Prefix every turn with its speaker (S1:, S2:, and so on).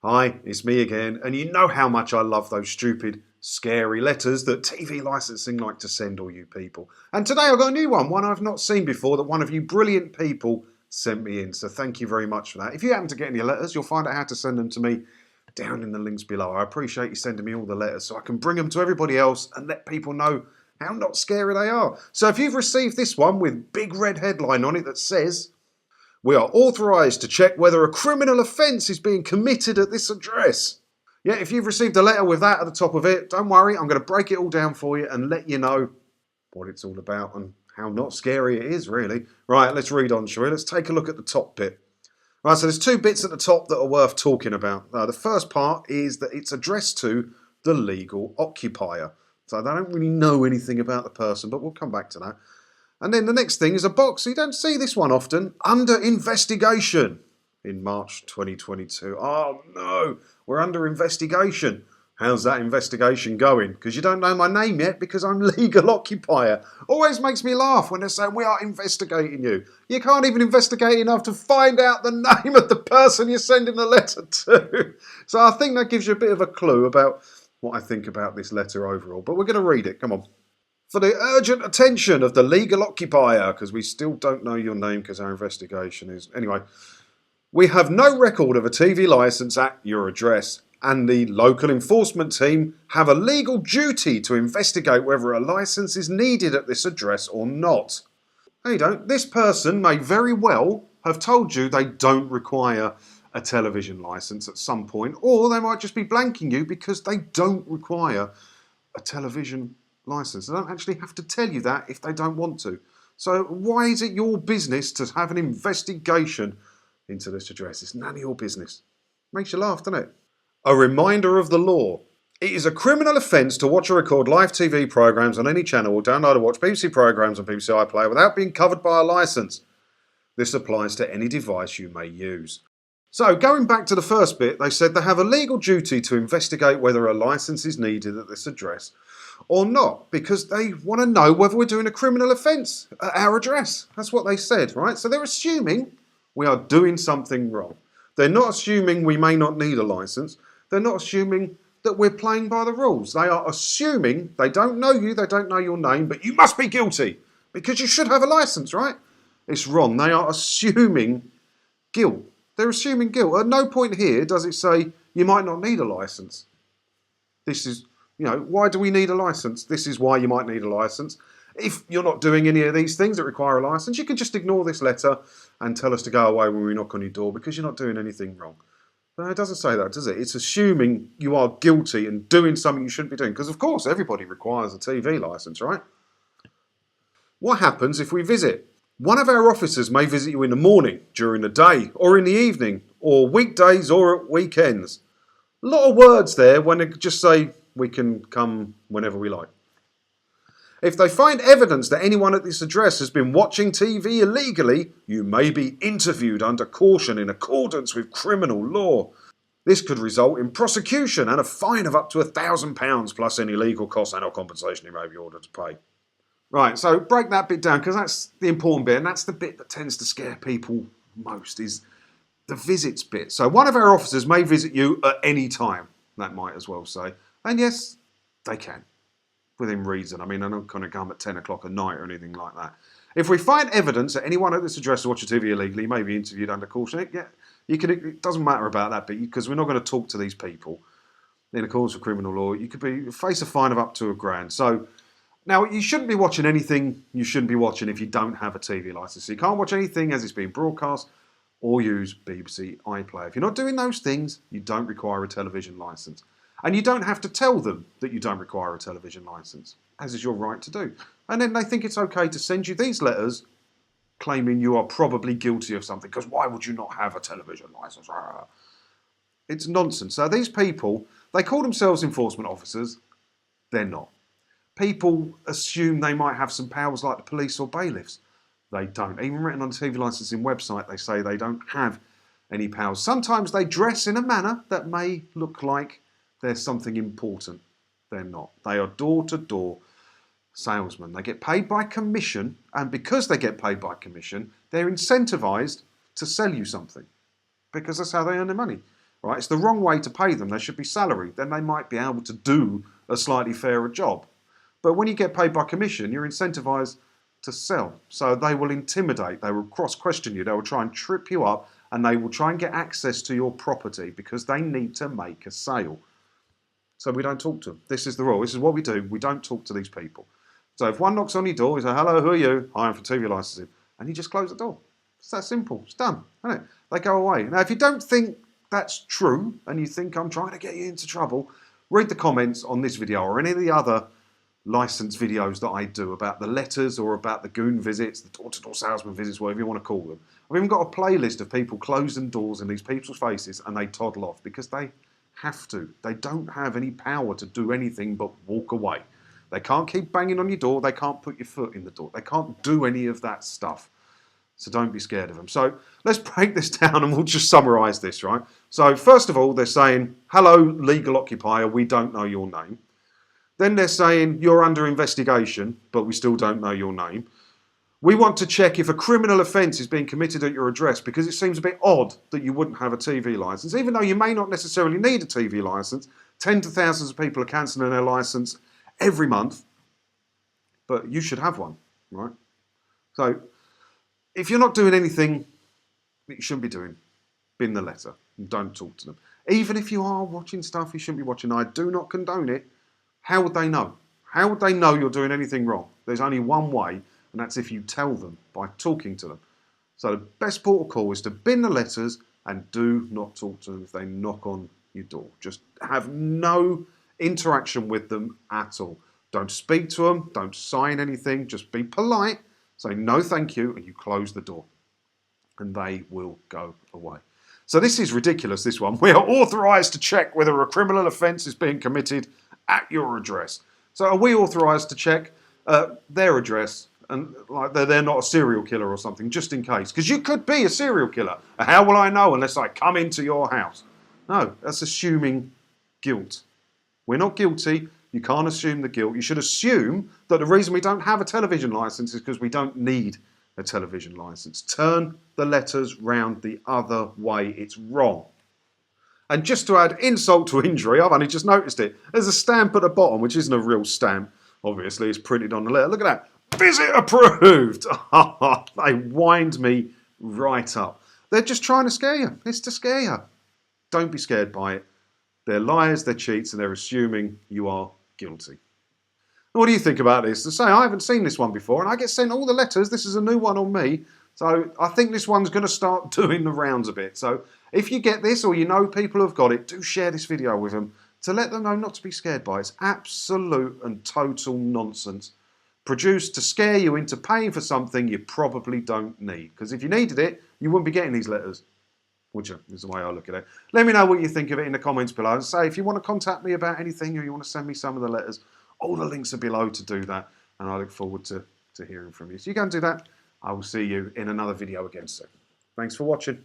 S1: Hi, it's me again, and you know how much I love those stupid, scary letters that TV licensing like to send all you people. And today I've got a new one I've not seen before that one of you brilliant people sent me in. So thank you very much for that. If you happen to get any letters, you'll find out how to send them to me down in the links below. I appreciate you sending me all the letters so I can bring them to everybody else and let people know how not scary they are. So if you've received this one with big red headline on it that says, "We are authorised to check whether a criminal offence is being committed at this address." Yeah, if you've received a letter with that at the top of it, don't worry, I'm going to break it all down for you and let you know what it's all about and how not scary it is, really. Right, let's read on, shall we? Let's take a look at the top bit. Right, so there's two bits at the top that are worth talking about. The first part is that it's addressed to the legal occupier. So they don't really know anything about the person, but we'll come back to that. And then the next thing is a box. You don't see this one often. Under investigation in March 2022. Oh no, we're under investigation. How's that investigation going? Because you don't know my name yet because I'm legal occupier. Always makes me laugh when they say we are investigating you. You can't even investigate enough to find out the name of the person you're sending the letter to. So I think that gives you a bit of a clue about what I think about this letter overall. But we're going to read it. Come on. For the urgent attention of the legal occupier, because we still don't know your name because our investigation is... Anyway, we have no record of a TV licence at your address, and the local enforcement team have a legal duty to investigate whether a licence is needed at this address or not. No, you don't. This person may very well have told you they don't require a television licence at some point, or they might just be blanking you because they don't require a television licence. They don't actually have to tell you that if they don't want to. So why is it your business to have an investigation into this address? It's none of your business. Makes you laugh, doesn't it? A reminder of the law. It is a criminal offence to watch or record live TV programmes on any channel or download or watch BBC programmes on BBC iPlayer without being covered by a licence. This applies to any device you may use. So, going back to the first bit, they said they have a legal duty to investigate whether a licence is needed at this address or not, because they want to know whether we're doing a criminal offence at our address. That's what they said, right? So they're assuming we are doing something wrong. They're not assuming we may not need a licence. They're not assuming that we're playing by the rules. They are assuming they don't know you, they don't know your name, but you must be guilty because you should have a licence, right? It's wrong. They are assuming guilt. They're assuming guilt. At no point here does it say you might not need a licence. This is, why do we need a licence? This is why you might need a licence. If you're not doing any of these things that require a licence, you can just ignore this letter and tell us to go away when we knock on your door because you're not doing anything wrong. No, it doesn't say that, does it? It's assuming you are guilty and doing something you shouldn't be doing. Because, of course, everybody requires a TV licence, right? What happens if we visit? One of our officers may visit you in the morning, during the day, or in the evening, or weekdays or at weekends. A lot of words there when they just say we can come whenever we like. If they find evidence that anyone at this address has been watching TV illegally, you may be interviewed under caution in accordance with criminal law. This could result in prosecution and a fine of up to £1,000 plus any legal costs and or compensation you may be ordered to pay. Right, so break that bit down because that's the important bit and that's the bit that tends to scare people most is the visits bit. So one of our officers may visit you at any time, that might as well say. And yes, they can. Within reason. I mean, they're not going to come at 10 o'clock at night or anything like that. If we find evidence that anyone at this address is watching TV illegally, may be interviewed under caution. Yeah, it doesn't matter about that bit because we're not going to talk to these people in accordance with criminal law. You could face a fine of up to £1,000. So now you shouldn't be watching anything you shouldn't be watching if you don't have a TV licence. So you can't watch anything as it's being broadcast or use BBC iPlayer. If you're not doing those things, you don't require a television licence. And you don't have to tell them that you don't require a television licence, as is your right to do. And then they think it's okay to send you these letters claiming you are probably guilty of something, because why would you not have a television licence? It's nonsense. So these people, they call themselves enforcement officers. They're not. People assume they might have some powers like the police or bailiffs. They don't. Even written on the TV licensing website, they say they don't have any powers. Sometimes they dress in a manner that may look like there's something important. They're not. They are door-to-door salesmen. They get paid by commission, and because they get paid by commission, they're incentivised to sell you something because that's how they earn their money. right? It's the wrong way to pay them. They should be salaried. Then they might be able to do a slightly fairer job. But when you get paid by commission, you're incentivized to sell. So they will intimidate, they will cross-question you, they will try and trip you up, and they will try and get access to your property because they need to make a sale. So we don't talk to them. This is the rule. This is what we do. We don't talk to these people. So if one knocks on your door, you say, hello, who are you? Hi, I'm from TV licensing. And you just close the door. It's that simple. It's done, isn't it? They go away. Now, if you don't think that's true and you think I'm trying to get you into trouble, read the comments on this video or any of the other license videos that I do about the letters or about the goon visits, the door-to-door salesman visits, whatever you want to call them. I've even got a playlist of people closing doors in these people's faces and they toddle off because they have to. They don't have any power to do anything but walk away. They can't keep banging on your door. They can't put your foot in the door. They can't do any of that stuff. So don't be scared of them. So let's break this down and we'll just summarise this, right? So first of all, they're saying, hello, legal occupier, we don't know your name. Then they're saying, you're under investigation, but we still don't know your name. We want to check if a criminal offence is being committed at your address because it seems a bit odd that you wouldn't have a TV licence. Even though you may not necessarily need a TV licence, tens of thousands of people are cancelling their licence every month, but you should have one, right? So if you're not doing anything that you shouldn't be doing, bin the letter and don't talk to them. Even if you are watching stuff you shouldn't be watching, I do not condone it. How would they know? How would they know you're doing anything wrong? There's only one way, and that's if you tell them by talking to them. So the best port of call is to bin the letters and do not talk to them if they knock on your door. Just have no interaction with them at all. Don't speak to them, don't sign anything, just be polite, say no thank you, and you close the door. And they will go away. So this is ridiculous, this one. We are authorised to check whether a criminal offence is being committed at your address. So are we authorised to check their address and like they're not a serial killer or something, just in case? Because you could be a serial killer. How will I know unless I come into your house? No, that's assuming guilt. We're not guilty. You can't assume the guilt. You should assume that the reason we don't have a television licence is because we don't need a television licence. Turn the letters round the other way. It's wrong. And just to add insult to injury, I've only just noticed it. There's a stamp at the bottom, which isn't a real stamp. Obviously, it's printed on the letter. Look at that. Visit approved. They wind me right up. They're just trying to scare you. It's to scare you. Don't be scared by it. They're liars, they're cheats, and they're assuming you are guilty. What do you think about this? To say, I haven't seen this one before, and I get sent all the letters. This is a new one on me. So I think this one's going to start doing the rounds a bit. So if you get this or you know people who've got it, do share this video with them to let them know not to be scared by it. It's absolute and total nonsense. Produced to scare you into paying for something you probably don't need. Because if you needed it, you wouldn't be getting these letters. Which is the way I look at it. Let me know what you think of it in the comments below. And say if you want to contact me about anything or you want to send me some of the letters, all the links are below to do that. And I look forward to hearing from you. So you go and do that. I will see you in another video again soon. Thanks for watching.